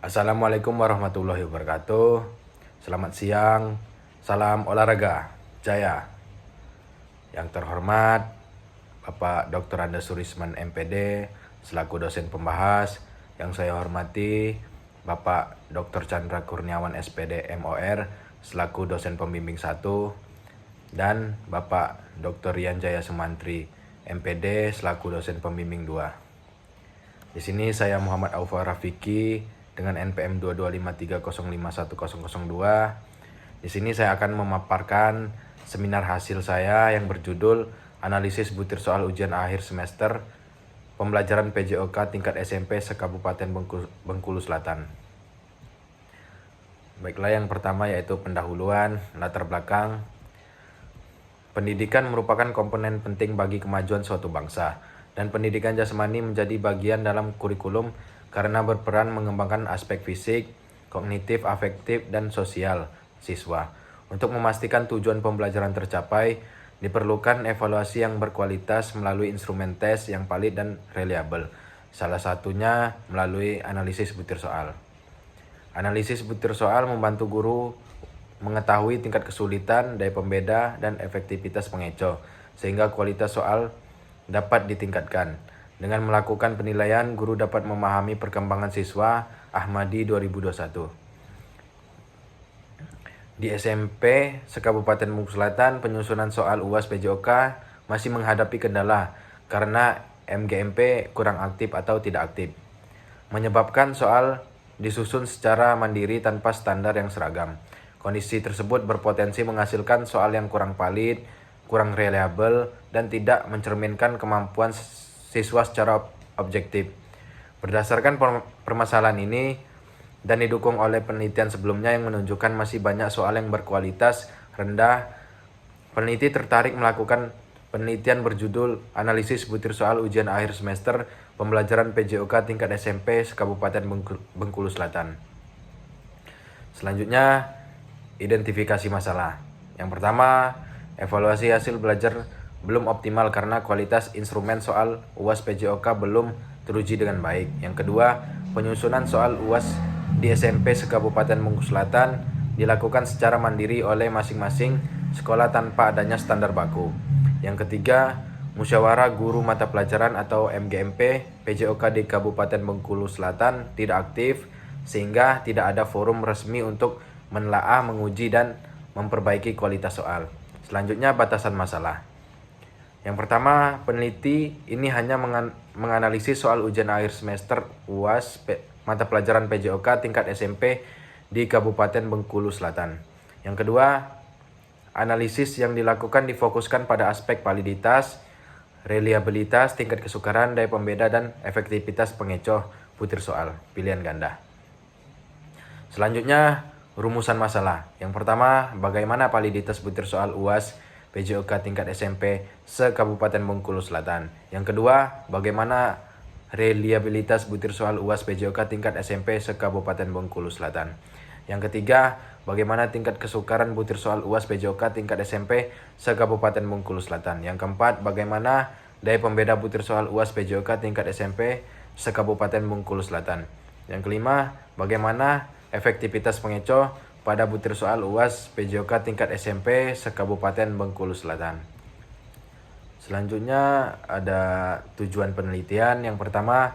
Assalamualaikum warahmatullahi wabarakatuh. Selamat siang, salam olahraga, jaya. Yang terhormat Bapak Dr. Andes Surisman MPD selaku dosen pembahas. Yang saya hormati Bapak Dr. Chandra Kurniawan SPD MOR selaku dosen pembimbing 1 dan Bapak Dr. Rian Jaya Sumantri MPD selaku dosen pembimbing 2. Di sini saya Muhammad Aufar Rafiki dengan NPM 2253051002. Di sini saya akan memaparkan seminar hasil saya yang berjudul Analisis Butir Soal Ujian Akhir Semester Pembelajaran PJOK Tingkat SMP se-Kabupaten Bengkulu Selatan. Baiklah, yang pertama yaitu pendahuluan, latar belakang. Pendidikan merupakan komponen penting bagi kemajuan suatu bangsa, dan pendidikan jasmani menjadi bagian dalam kurikulum karena berperan mengembangkan aspek fisik, kognitif, afektif, dan sosial siswa. Untuk memastikan tujuan pembelajaran tercapai, diperlukan evaluasi yang berkualitas melalui instrumen tes yang valid dan reliabel. Salah satunya melalui analisis butir soal. Analisis butir soal membantu guru mengetahui tingkat kesulitan, daya pembeda, dan efektivitas pengecoh, sehingga kualitas soal dapat ditingkatkan. Dengan melakukan penilaian, guru dapat memahami perkembangan siswa Ahmadi 2021. Di SMP se-Kabupaten Bengkulu Selatan, penyusunan soal UAS PJOK masih menghadapi kendala karena MGMP kurang aktif atau tidak aktif, menyebabkan soal disusun secara mandiri tanpa standar yang seragam. Kondisi tersebut berpotensi menghasilkan soal yang kurang valid, kurang reliabel, dan tidak mencerminkan kemampuan siswa secara objektif. Berdasarkan permasalahan ini dan didukung oleh penelitian sebelumnya yang menunjukkan masih banyak soal yang berkualitas rendah, peneliti tertarik melakukan penelitian berjudul Analisis Butir Soal Ujian Akhir Semester Pembelajaran PJOK Tingkat SMP se-Kabupaten Bengkulu Selatan. Selanjutnya, identifikasi masalah. Yang pertama, evaluasi hasil belajar belum optimal karena kualitas instrumen soal UAS PJOK belum teruji dengan baik. Yang kedua, penyusunan soal UAS di SMP se-Kabupaten Bengkulu Selatan dilakukan secara mandiri oleh masing-masing sekolah tanpa adanya standar baku. Yang ketiga, musyawarah guru mata pelajaran atau MGMP PJOK di Kabupaten Bengkulu Selatan tidak aktif sehingga tidak ada forum resmi untuk menelaah, menguji, dan memperbaiki kualitas soal. Selanjutnya, batasan masalah. Yang pertama, peneliti ini hanya menganalisis soal ujian akhir semester UAS mata pelajaran PJOK tingkat SMP di Kabupaten Bengkulu Selatan. Yang kedua, analisis yang dilakukan difokuskan pada aspek validitas, reliabilitas, tingkat kesukaran, daya pembeda, dan efektivitas pengecoh butir soal pilihan ganda. Selanjutnya, rumusan masalah. Yang pertama, bagaimana validitas butir soal UAS PJOK tingkat SMP se-Kabupaten Bengkulu Selatan. Yang kedua, bagaimana reliabilitas butir soal UAS PJOK tingkat SMP se-Kabupaten Bengkulu Selatan. Yang ketiga, bagaimana tingkat kesukaran butir soal UAS PJOK tingkat SMP se-Kabupaten Bengkulu Selatan. Yang keempat, bagaimana daya pembeda butir soal UAS PJOK tingkat SMP se-Kabupaten Bengkulu Selatan. Yang kelima, bagaimana efektivitas pengecoh pada butir soal UAS PJOK tingkat SMP se-Kabupaten Bengkulu Selatan. Selanjutnya ada tujuan penelitian. Yang pertama,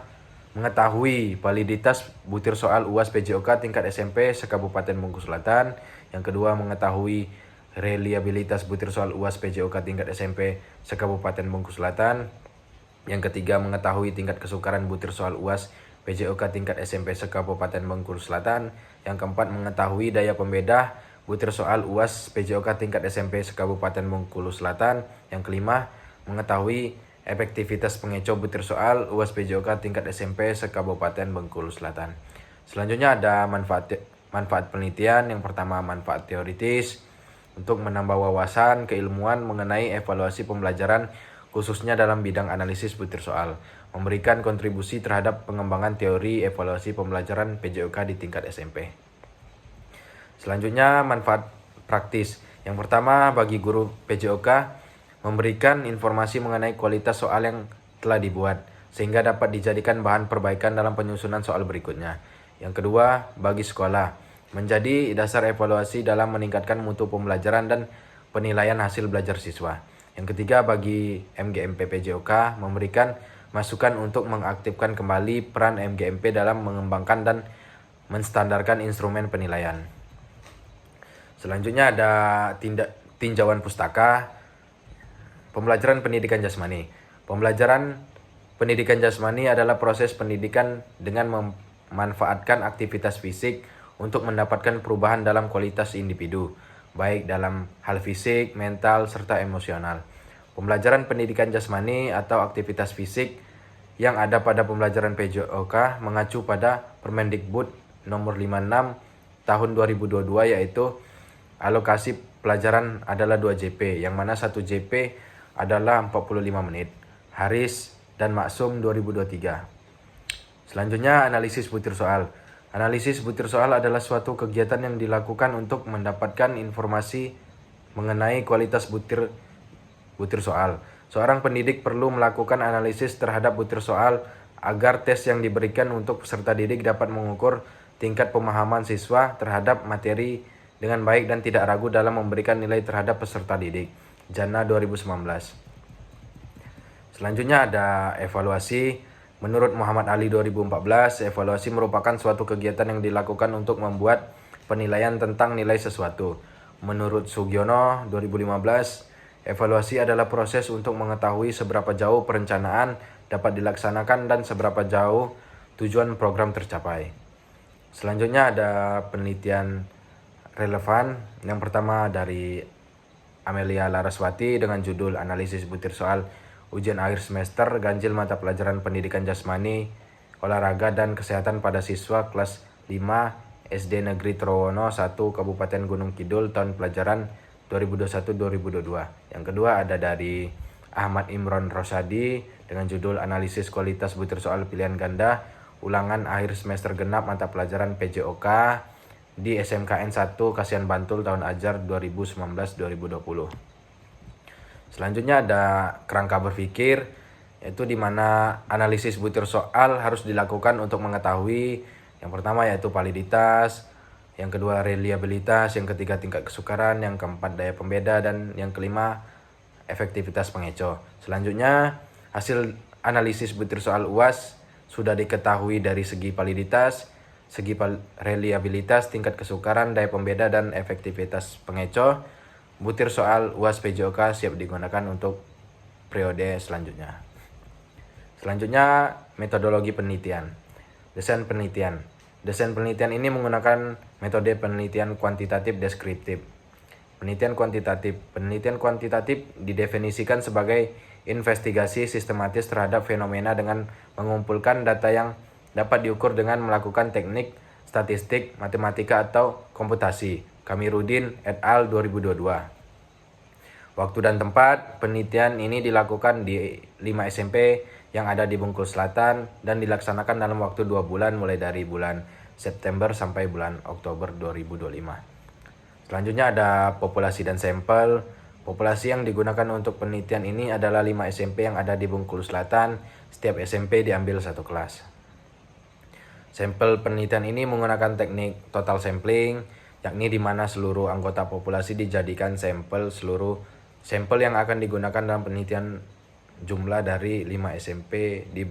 mengetahui validitas butir soal UAS PJOK tingkat SMP se-Kabupaten Bengkulu Selatan. Yang kedua, mengetahui reliabilitas butir soal UAS PJOK tingkat SMP se-Kabupaten Bengkulu Selatan. Yang ketiga, mengetahui tingkat kesukaran butir soal UAS PJOK tingkat SMP se-Kabupaten Bengkulu Selatan. Yang keempat, mengetahui daya pembeda butir soal UAS PJOK tingkat SMP se-Kabupaten Bengkulu Selatan. Yang kelima, mengetahui efektivitas pengecoh butir soal UAS PJOK tingkat SMP se-Kabupaten Bengkulu Selatan. Selanjutnya ada manfaat penelitian. Yang pertama, manfaat teoritis untuk menambah wawasan keilmuan mengenai evaluasi pembelajaran khususnya dalam bidang analisis butir soal, memberikan kontribusi terhadap pengembangan teori evaluasi pembelajaran PJOK di tingkat SMP. Selanjutnya, manfaat praktis. Yang pertama, bagi guru PJOK, memberikan informasi mengenai kualitas soal yang telah dibuat, sehingga dapat dijadikan bahan perbaikan dalam penyusunan soal berikutnya. Yang kedua, bagi sekolah, menjadi dasar evaluasi dalam meningkatkan mutu pembelajaran dan penilaian hasil belajar siswa. Yang ketiga, bagi MGMP PJOK, memberikan masukan untuk mengaktifkan kembali peran MGMP dalam mengembangkan dan menstandarkan instrumen penilaian. Selanjutnya ada tinjauan pustaka, pembelajaran pendidikan jasmani. Pembelajaran pendidikan jasmani adalah proses pendidikan dengan memanfaatkan aktivitas fisik untuk mendapatkan perubahan dalam kualitas individu, baik dalam hal fisik, mental, serta emosional. Pembelajaran pendidikan jasmani atau aktivitas fisik yang ada pada pembelajaran PJOK mengacu pada Permendikbud nomor 56 tahun 2022, yaitu alokasi pelajaran adalah 2 JP, yang mana 1 JP adalah 45 menit. Haris dan Maksum 2023. Selanjutnya, analisis butir soal. Analisis butir soal adalah suatu kegiatan yang dilakukan untuk mendapatkan informasi mengenai kualitas butir soal. Seorang pendidik perlu melakukan analisis terhadap butir soal agar tes yang diberikan untuk peserta didik dapat mengukur tingkat pemahaman siswa terhadap materi dengan baik dan tidak ragu dalam memberikan nilai terhadap peserta didik. Jana 2019. Selanjutnya ada evaluasi. Menurut Muhammad Ali 2014, evaluasi merupakan suatu kegiatan yang dilakukan untuk membuat penilaian tentang nilai sesuatu. Menurut Sugiono 2015, evaluasi adalah proses untuk mengetahui seberapa jauh perencanaan dapat dilaksanakan dan seberapa jauh tujuan program tercapai. Selanjutnya ada penelitian relevan. Yang pertama dari Amelia Laraswati dengan judul Analisis Butir Soal Ujian Akhir Semester Ganjil Mata Pelajaran Pendidikan Jasmani, Olahraga dan Kesehatan pada Siswa Kelas 5 SD Negeri Trowono 1 Kabupaten Gunung Kidul tahun pelajaran 2021-2022. Yang kedua ada dari Ahmad Imron Rosadi dengan judul Analisis Kualitas Butir Soal Pilihan Ganda Ulangan Akhir Semester Genap Mata Pelajaran PJOK di SMKN 1 Kasihan Bantul tahun ajar 2019-2020. Selanjutnya ada kerangka berpikir, yaitu di mana analisis butir soal harus dilakukan untuk mengetahui yang pertama yaitu validitas, yang kedua reliabilitas, yang ketiga tingkat kesukaran, yang keempat daya pembeda, dan yang kelima efektivitas pengeco. Selanjutnya hasil analisis butir soal UAS sudah diketahui dari segi validitas, segi reliabilitas, tingkat kesukaran, daya pembeda, dan efektivitas pengeco. Butir soal UAS PJOK siap digunakan untuk periode selanjutnya. Selanjutnya, metodologi penelitian. Desain penelitian. Desain penelitian ini menggunakan metode penelitian kuantitatif deskriptif. Penelitian kuantitatif. Penelitian kuantitatif didefinisikan sebagai investigasi sistematis terhadap fenomena dengan mengumpulkan data yang dapat diukur dengan melakukan teknik statistik, matematika, atau komputasi. Kamirudin et al. 2022. Waktu dan tempat penelitian ini dilakukan di 5 SMP yang ada di Bengkulu Selatan dan dilaksanakan dalam waktu 2 bulan mulai dari bulan September sampai bulan Oktober 2025. Selanjutnya ada populasi dan sampel. Populasi yang digunakan untuk penelitian ini adalah 5 SMP yang ada di Bengkulu Selatan. Setiap SMP diambil 1 kelas. Sampel penelitian ini menggunakan teknik total sampling, yakni di mana seluruh anggota populasi dijadikan sampel yang akan digunakan dalam penelitian jumlah dari 5 SMP di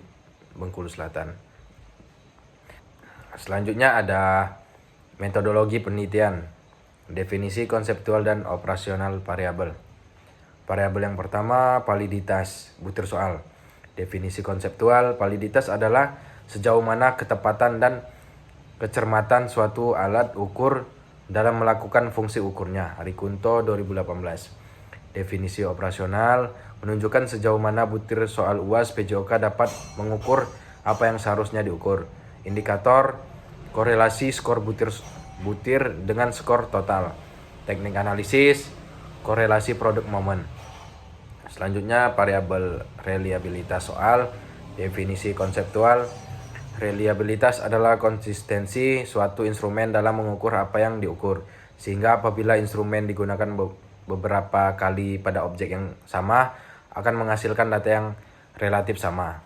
Bengkulu Selatan. Selanjutnya ada metodologi penelitian, definisi konseptual dan operasional variabel. Variabel yang pertama, validitas butir soal. Definisi konseptual, validitas adalah sejauh mana ketepatan dan kecermatan suatu alat ukur dalam melakukan fungsi ukurnya. Arikunto 2018. Definisi operasional menunjukkan sejauh mana butir soal UAS PJOK dapat mengukur apa yang seharusnya diukur. Indikator korelasi skor butir dengan skor total. Teknik analisis korelasi produk momen. Selanjutnya variabel reliabilitas soal. Definisi konseptual, reliabilitas adalah konsistensi suatu instrumen dalam mengukur apa yang diukur, sehingga apabila instrumen digunakan beberapa kali pada objek yang sama akan menghasilkan data yang relatif sama.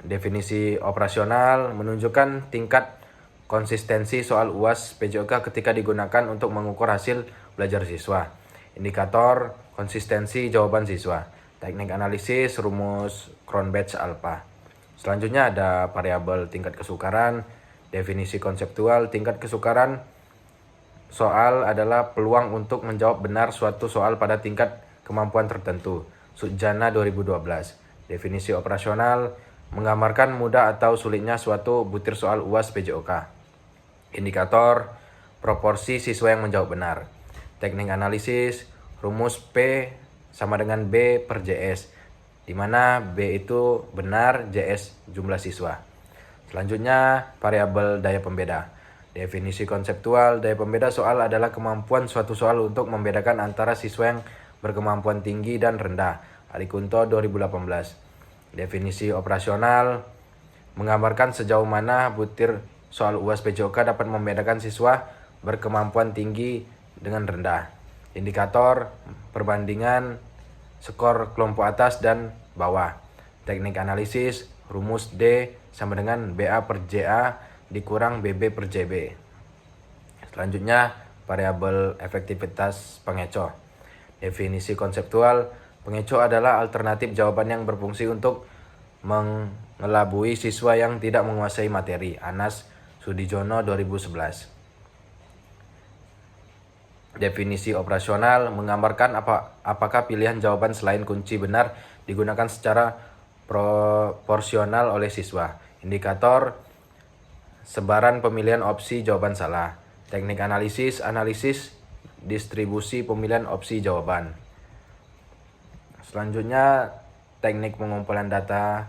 Definisi operasional menunjukkan tingkat konsistensi soal UAS PJOK ketika digunakan untuk mengukur hasil belajar siswa. Indikator konsistensi jawaban siswa. Teknik analisis rumus Cronbach-Alpha. Selanjutnya ada variabel tingkat kesukaran. Definisi konseptual tingkat kesukaran soal adalah peluang untuk menjawab benar suatu soal pada tingkat kemampuan tertentu. Sujana 2012. Definisi operasional menggambarkan mudah atau sulitnya suatu butir soal UAS PJOK. Indikator proporsi siswa yang menjawab benar. Teknik analisis rumus P sama dengan B per JS, di mana B itu benar, JS jumlah siswa. Selanjutnya variabel daya pembeda. Definisi konseptual daya pembeda soal adalah kemampuan suatu soal untuk membedakan antara siswa yang berkemampuan tinggi dan rendah. Ali Kunto 2018. Definisi operasional menggambarkan sejauh mana butir soal UAS PJOK dapat membedakan siswa berkemampuan tinggi dengan rendah. Indikator perbandingan skor kelompok atas dan bawah. Teknik analisis rumus D sama dengan BA per JA dikurang BB per JB. Selanjutnya variabel efektivitas pengecoh. Definisi konseptual, pengecoh adalah alternatif jawaban yang berfungsi untuk mengelabui siswa yang tidak menguasai materi. Anas Sudijono 2011. Definisi operasional menggambarkan apakah pilihan jawaban selain kunci benar digunakan secara proporsional oleh siswa. Indikator sebaran pemilihan opsi jawaban salah. Teknik analisis distribusi pemilihan opsi jawaban. Selanjutnya teknik pengumpulan data.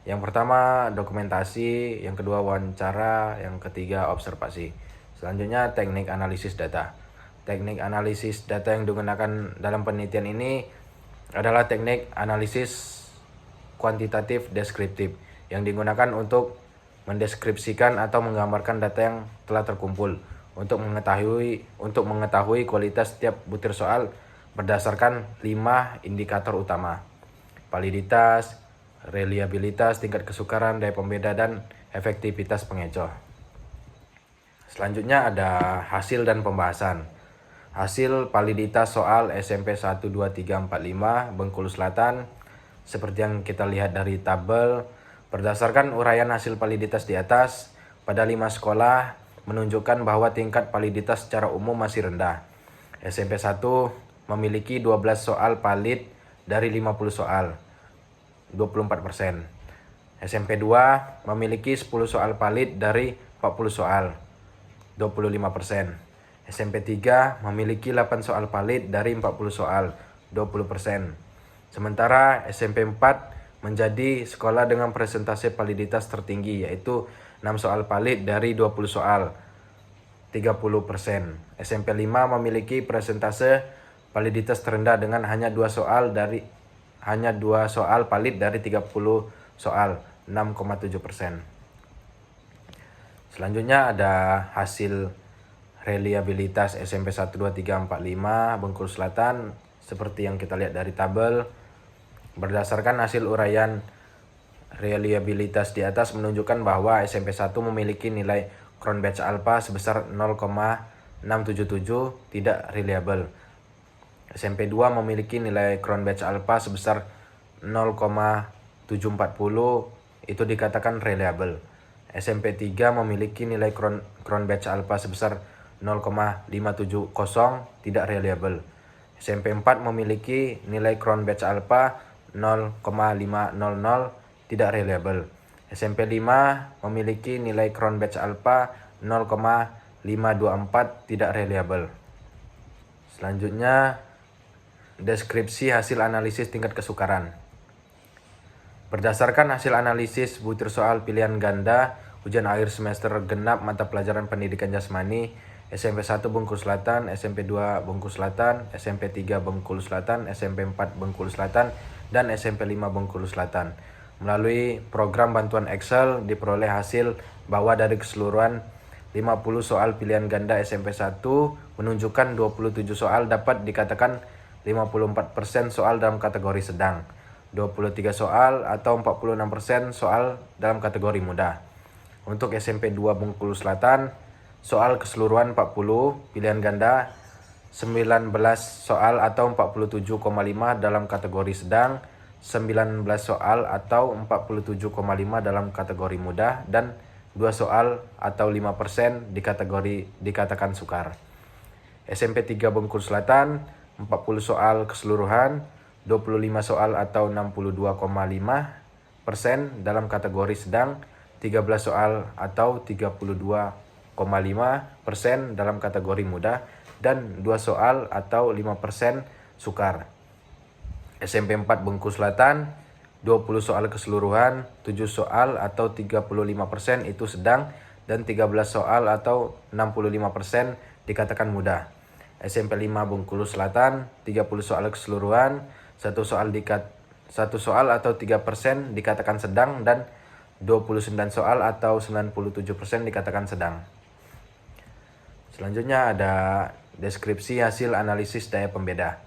Yang pertama dokumentasi, yang kedua wawancara, yang ketiga observasi. Selanjutnya teknik analisis data. Teknik analisis data yang digunakan dalam penelitian ini adalah teknik analisis kuantitatif deskriptif yang digunakan untuk mendeskripsikan atau menggambarkan data yang telah terkumpul untuk mengetahui kualitas setiap butir soal berdasarkan 5 indikator utama: validitas, reliabilitas, tingkat kesukaran, daya pembeda, dan efektivitas pengecoh. Selanjutnya ada hasil dan pembahasan. Hasil validitas soal SMP 1, 2, 3, 4, 5 Bengkulu Selatan seperti yang kita lihat dari tabel. Berdasarkan uraian hasil validitas di atas, pada 5 sekolah menunjukkan bahwa tingkat validitas secara umum masih rendah. SMP 1 memiliki 12 soal valid dari 50 soal, 24%. SMP 2 memiliki 10 soal valid dari 40 soal, 25%. SMP 3 memiliki 8 soal valid dari 40 soal, 20%. Sementara SMP 4 menjadi sekolah dengan presentase validitas tertinggi, yaitu 6 soal valid dari 20 soal, 30%. SMP 5 memiliki presentase validitas terendah dengan hanya 2 soal valid dari 30 soal, 6,7%. Selanjutnya ada hasil reliabilitas SMP 1, 2, 3, 4, 5 Bengkulu Selatan seperti yang kita lihat dari tabel. Berdasarkan hasil uraian reliabilitas di atas menunjukkan bahwa SMP 1 memiliki nilai Cronbach-Alpha sebesar 0,677, tidak reliable. SMP 2 memiliki nilai Cronbach-Alpha sebesar 0,740, itu dikatakan reliable. SMP 3 memiliki nilai Cronbach-Alpha sebesar 0,570, tidak reliable. SMP 4 memiliki nilai Cronbach-Alpha 0,500, tidak reliable. SMP 5 memiliki nilai Cronbach-Alpha 0,524, tidak reliable. Selanjutnya deskripsi hasil analisis tingkat kesukaran. Berdasarkan hasil analisis butir soal pilihan ganda ujian akhir semester genap mata pelajaran pendidikan jasmani SMP 1 Bengkulu Selatan, SMP 2 Bengkulu Selatan, SMP 3 Bengkulu Selatan, SMP 4 Bengkulu Selatan, dan SMP 5 Bengkulu Selatan. Melalui program bantuan Excel diperoleh hasil bahwa dari keseluruhan 50 soal pilihan ganda SMP 1 menunjukkan 27 soal dapat dikatakan 54% soal dalam kategori sedang. 23 soal atau 46% soal dalam kategori mudah. Untuk SMP 2 Bengkulu Selatan, soal keseluruhan 40, pilihan ganda 19 soal atau 47,5 dalam kategori sedang, 19 soal atau 47,5 dalam kategori mudah, dan 2 soal atau 5% dikatakan sukar. SMP 3 Bengkulu Selatan, 40 soal keseluruhan, 25 soal atau 62,5% dalam kategori sedang, 13 soal atau 32,5% dalam kategori mudah, dan 2 soal atau 5% sukar. SMP 4 Bengkulu Selatan, 20 soal keseluruhan, 7 soal atau 35% itu sedang, dan 13 soal atau 65% dikatakan mudah. SMP 5 Bengkulu Selatan, 30 soal keseluruhan, 1 soal atau 3% dikatakan sedang, dan 29 soal atau 97% dikatakan sedang. Selanjutnya ada deskripsi hasil analisis daya pembeda.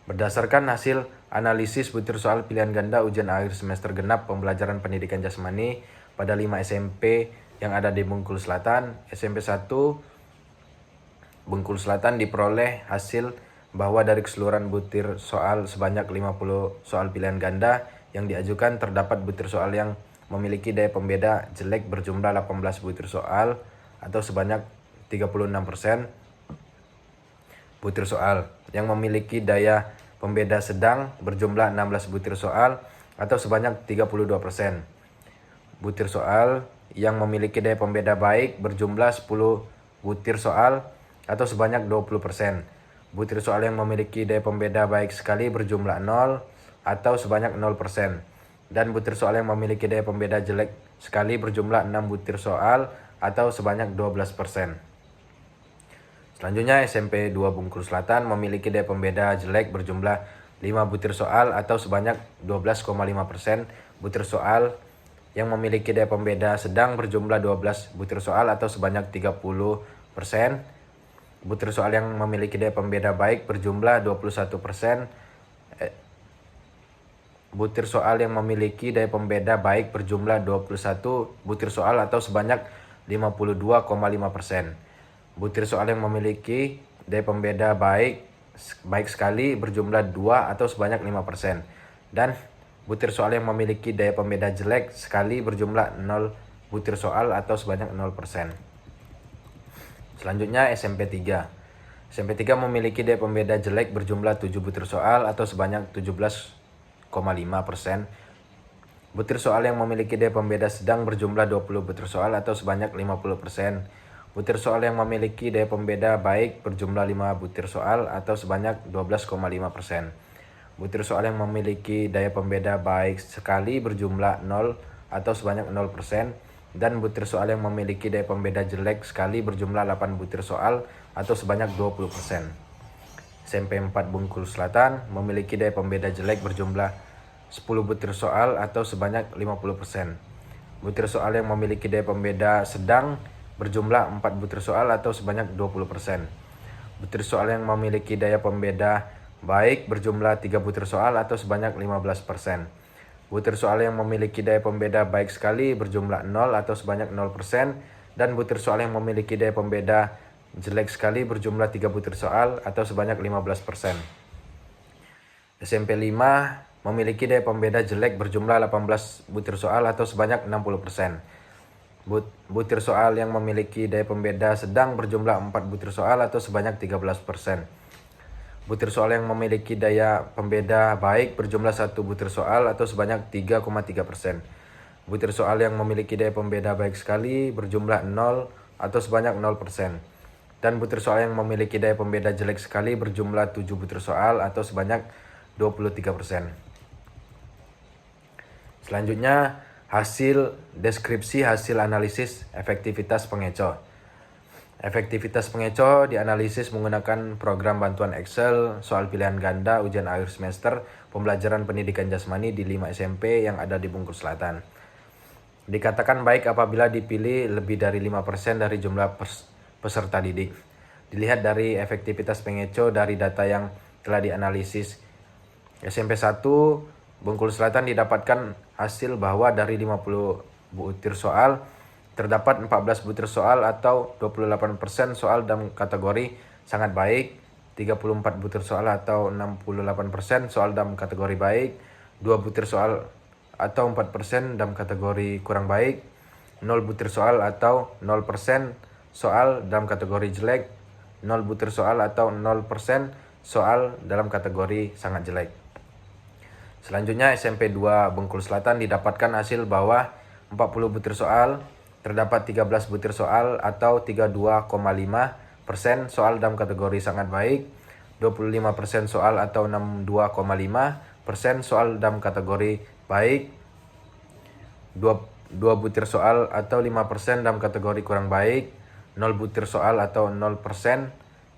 Berdasarkan hasil analisis butir soal pilihan ganda ujian akhir semester genap pembelajaran pendidikan jasmani pada 5 SMP yang ada di Bengkulu Selatan, SMP 1 Bengkulu Selatan diperoleh hasil bahwa dari keseluruhan butir soal sebanyak 50 soal pilihan ganda yang diajukan, terdapat butir soal yang memiliki daya pembeda jelek berjumlah 18 butir soal atau sebanyak 36%, butir soal yang memiliki daya pembeda sedang berjumlah 16 butir soal atau sebanyak 32%, butir soal yang memiliki daya pembeda baik berjumlah 10 butir soal atau sebanyak 20%, butir soal yang memiliki daya pembeda baik sekali berjumlah 0 atau sebanyak 0%, dan butir soal yang memiliki daya pembeda jelek sekali berjumlah 6 butir soal atau sebanyak 12%. Selanjutnya SMP 2 Bengkulu Selatan memiliki daya pembeda jelek berjumlah 5 butir soal atau sebanyak 12,5%, butir soal yang memiliki daya pembeda sedang berjumlah 12 butir soal atau sebanyak 30%, butir soal yang memiliki daya pembeda baik berjumlah 21%, butir soal yang memiliki daya pembeda baik berjumlah 21 butir soal atau sebanyak 52,5%, butir soal yang memiliki daya pembeda baik sekali berjumlah 2 atau sebanyak 5%, dan butir soal yang memiliki daya pembeda jelek sekali berjumlah 0 butir soal atau sebanyak 0%. Selanjutnya SMP 3. SMP 3 memiliki daya pembeda jelek berjumlah 7 butir soal atau sebanyak 17,5%. Butir soal yang memiliki daya pembeda sedang berjumlah 20 butir soal atau sebanyak 50%. Butir soal yang memiliki daya pembeda baik berjumlah 5 butir soal atau sebanyak 12,5%. Butir soal yang memiliki daya pembeda baik sekali berjumlah 0 atau sebanyak 0%. Dan butir soal yang memiliki daya pembeda jelek sekali berjumlah 8 butir soal atau sebanyak 20%. SMP 4 Bengkulu Selatan memiliki daya pembeda jelek berjumlah 10 butir soal atau sebanyak 50%. Butir soal yang memiliki daya pembeda sedang berjumlah 4 butir soal atau sebanyak 20%. Butir soal yang memiliki daya pembeda baik berjumlah 3 butir soal atau sebanyak 15%. Butir soal yang memiliki daya pembeda baik sekali berjumlah 0 atau sebanyak 0%, dan butir soal yang memiliki daya pembeda jelek sekali berjumlah 3 butir soal atau sebanyak 15%. SMP 5 memiliki daya pembeda jelek berjumlah 18 butir soal atau sebanyak 60%. Butir soal yang memiliki daya pembeda sedang berjumlah 4 butir soal atau sebanyak 13%. Butir soal yang memiliki daya pembeda baik berjumlah 1 butir soal atau sebanyak 3,3%. Butir soal yang memiliki daya pembeda baik sekali berjumlah 0 atau sebanyak 0%. Dan butir soal yang memiliki daya pembeda jelek sekali berjumlah 7 butir soal atau sebanyak 23%. Selanjutnya deskripsi hasil analisis efektivitas pengecoh. Efektivitas pengecoh dianalisis menggunakan program bantuan Excel soal pilihan ganda ujian akhir semester pembelajaran pendidikan jasmani di 5 SMP yang ada di Bengkulu Selatan. Dikatakan baik apabila dipilih lebih dari 5% dari jumlah peserta didik. Dilihat dari efektivitas pengecoh dari data yang telah dianalisis. SMP 1 Bengkulu Selatan didapatkan hasil bahwa dari 50 butir soal terdapat 14 butir soal atau 28% soal dalam kategori sangat baik, 34 butir soal atau 68% soal dalam kategori baik, 2 butir soal atau 4% dalam kategori kurang baik, 0 butir soal atau 0% soal dalam kategori jelek, 0 butir soal atau 0% soal dalam kategori sangat jelek. Selanjutnya SMP 2 Bengkulu Selatan didapatkan hasil bahwa 40 butir soal terdapat 13 butir soal atau 32,5% soal dalam kategori sangat baik, 25% soal atau 62,5% soal dalam kategori baik, 2 butir soal atau 5% dalam kategori kurang baik, 0 butir soal atau 0%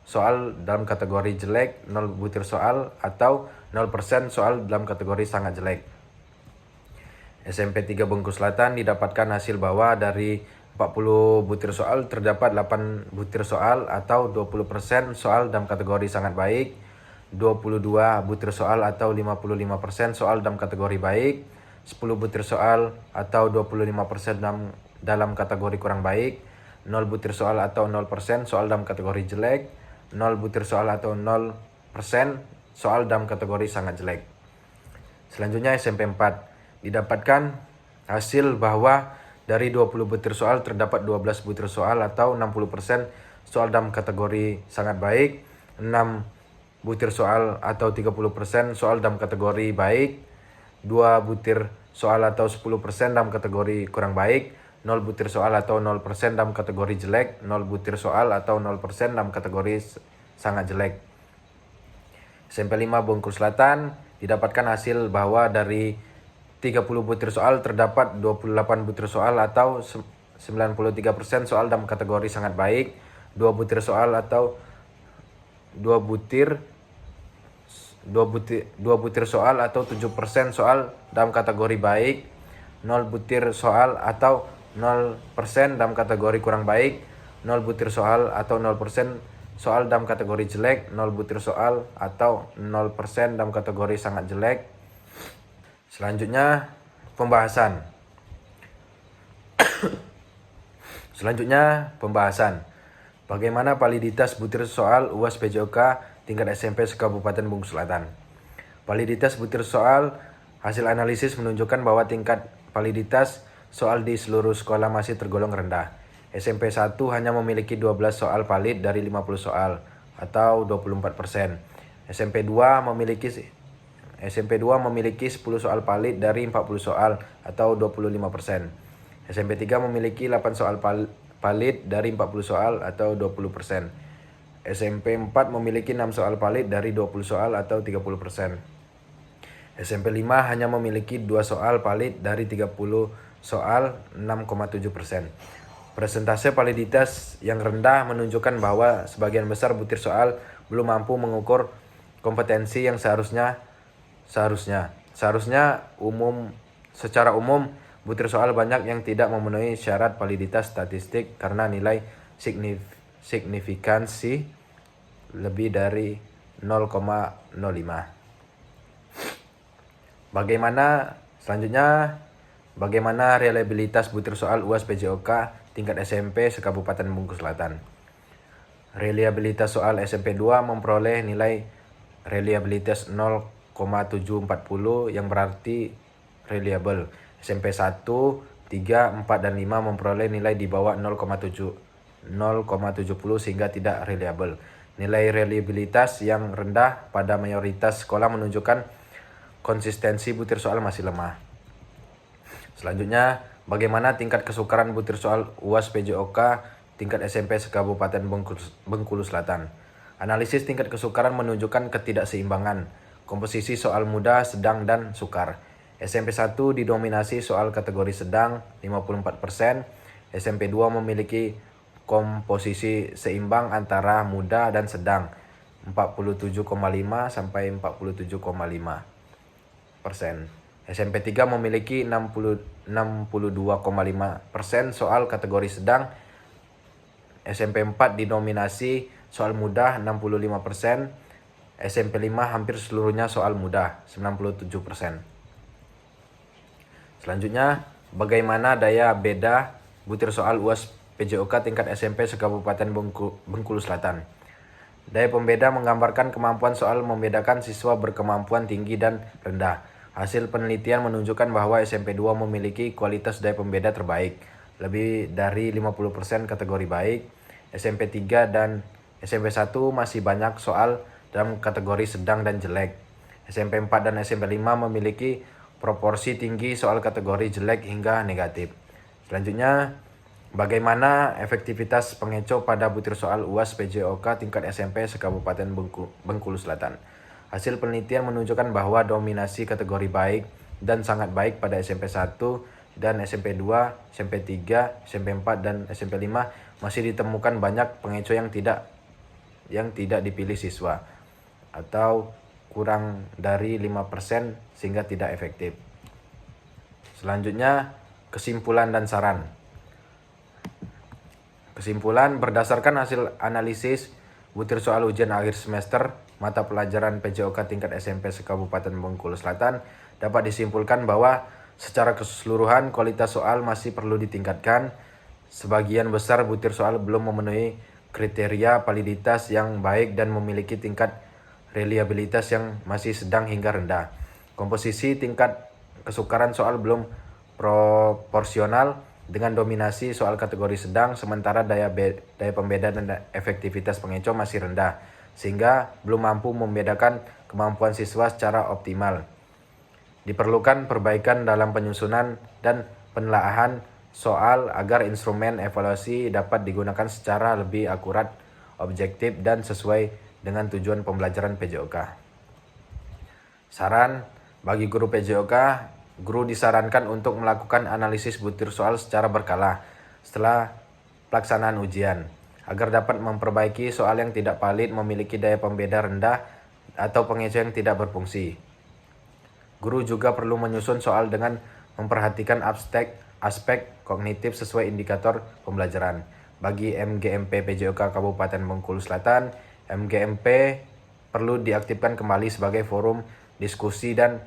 soal dalam kategori jelek, 0 butir soal atau 0% soal dalam kategori sangat jelek. SMP 3 Bengkulu Selatan didapatkan hasil bahwa dari 40 butir soal terdapat 8 butir soal atau 20% soal dalam kategori sangat baik, 22 butir soal atau 55% soal dalam kategori baik, 10 butir soal atau 25% dalam kategori kurang baik, 0 butir soal atau 0% soal dalam kategori jelek, 0 butir soal atau 0% soal dalam kategori sangat jelek. Selanjutnya SMP 4 didapatkan hasil bahwa dari 20 butir soal terdapat 12 butir soal atau 60% soal dalam kategori sangat baik, 6 butir soal atau 30% soal dalam kategori baik, 2 butir soal atau 10% dalam kategori kurang baik, 0 butir soal atau 0% dalam kategori jelek, 0 butir soal atau 0% dalam kategori sangat jelek. SMP 5 Bengkulu Selatan didapatkan hasil bahwa dari 30 butir soal terdapat 28 butir soal atau 93% soal dalam kategori sangat baik, 2 butir soal atau 2 butir soal atau 7% soal dalam kategori baik, 0 butir soal atau 0% dalam kategori kurang baik, 0 butir soal atau 0% soal dalam kategori jelek, 0 butir soal atau 0% dalam kategori sangat jelek. Selanjutnya pembahasan. Bagaimana validitas butir soal UAS PJOK tingkat SMP se-Kabupaten Bengkulu Selatan. Validitas butir soal, hasil analisis menunjukkan bahwa tingkat validitas soal di seluruh sekolah masih tergolong rendah. SMP 1 hanya memiliki 12 soal valid dari 50 soal atau 24%. SMP 2 memiliki 10 soal valid dari 40 soal atau 25%. SMP 3 memiliki 8 soal valid dari 40 soal atau 20%. SMP 4 memiliki 6 soal valid dari 20 soal atau 30%. SMP 5 hanya memiliki 2 soal valid dari 30 soal 6,7%. Persentase validitas yang rendah menunjukkan bahwa sebagian besar butir soal belum mampu mengukur kompetensi yang secara umum butir soal banyak yang tidak memenuhi syarat validitas statistik karena nilai signifikansi lebih dari 0,05. Bagaimana reliabilitas butir soal UAS PJOK tingkat SMP se-Kabupaten Bengkulu Selatan. Reliabilitas soal SMP 2 memperoleh nilai reliabilitas 0,740 yang berarti reliable. SMP 1, 3, 4, dan 5 memperoleh nilai di bawah 0,70 sehingga tidak reliable. Nilai reliabilitas yang rendah pada mayoritas sekolah menunjukkan konsistensi butir soal masih lemah. Selanjutnya, bagaimana tingkat kesukaran butir soal UAS PJOK tingkat SMP se-Kabupaten Bengkulu Selatan. Analisis tingkat kesukaran menunjukkan ketidakseimbangan komposisi soal mudah, sedang, dan sukar. SMP 1 didominasi soal kategori sedang 54%, SMP 2 memiliki komposisi seimbang antara mudah dan sedang 47,5 sampai 47,5%. SMP 3 memiliki 62,5% soal kategori sedang. SMP 4 didominasi soal mudah 65%. SMP 5 hampir seluruhnya soal mudah 97%. Selanjutnya, bagaimana daya beda butir soal UAS PJOK tingkat SMP se-Kabupaten Bengkulu Selatan. Daya pembeda menggambarkan kemampuan soal membedakan siswa berkemampuan tinggi dan rendah. Hasil penelitian menunjukkan bahwa SMP 2 memiliki kualitas daya pembeda terbaik, lebih dari 50% kategori baik. SMP 3 dan SMP 1 masih banyak soal dalam kategori sedang dan jelek. SMP 4 dan SMP 5 memiliki proporsi tinggi soal kategori jelek hingga negatif. Selanjutnya, bagaimana efektivitas pengeco pada butir soal UAS PJOK tingkat SMP se-Kabupaten Bengkulu Selatan. Hasil penelitian menunjukkan bahwa dominasi kategori baik dan sangat baik pada SMP 1 dan SMP 2, SMP 3, SMP 4 dan SMP 5 masih ditemukan banyak pengeco yang tidak dipilih siswa atau kurang dari 5% sehingga tidak efektif. Selanjutnya, kesimpulan dan saran. Kesimpulan, berdasarkan hasil analisis butir soal ujian akhir semester mata pelajaran PJOK tingkat SMP se-Kabupaten Bengkulu Selatan, dapat disimpulkan bahwa secara keseluruhan kualitas soal masih perlu ditingkatkan. Sebagian besar butir soal belum memenuhi kriteria validitas yang baik dan memiliki tingkat reliabilitas yang masih sedang hingga rendah. Komposisi tingkat kesukaran soal belum proporsional dengan dominasi soal kategori sedang, sementara daya pembeda dan efektivitas pengeco masih rendah, sehingga belum mampu membedakan kemampuan siswa secara optimal. Diperlukan perbaikan dalam penyusunan dan penelaahan soal agar instrumen evaluasi dapat digunakan secara lebih akurat, objektif, dan sesuai dengan tujuan pembelajaran PJOK. Saran bagi guru PJOK, guru disarankan untuk melakukan analisis butir soal secara berkala setelah pelaksanaan ujian, agar dapat memperbaiki soal yang tidak valid, memiliki daya pembeda rendah, atau pengeco yang tidak berfungsi. Guru juga perlu menyusun soal dengan memperhatikan aspek kognitif sesuai indikator pembelajaran. Bagi MGMP PJOK Kabupaten Bengkulu Selatan, MGMP perlu diaktifkan kembali sebagai forum diskusi dan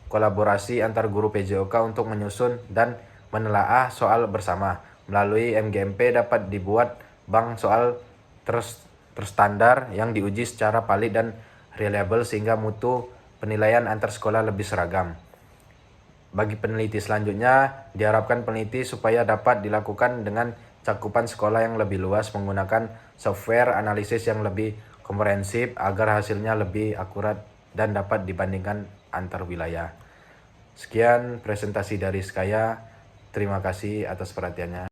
kolaborasi antar guru PJOK untuk menyusun dan menelaah soal bersama. Melalui MGMP dapat dibuat bank soal terstandar yang diuji secara valid dan reliable sehingga mutu penilaian antar sekolah lebih seragam. Bagi peneliti selanjutnya, diharapkan peneliti supaya dapat dilakukan dengan cakupan sekolah yang lebih luas menggunakan software analisis yang lebih komprehensif agar hasilnya lebih akurat dan dapat dibandingkan antar wilayah. Sekian presentasi dari saya. Terima kasih atas perhatiannya.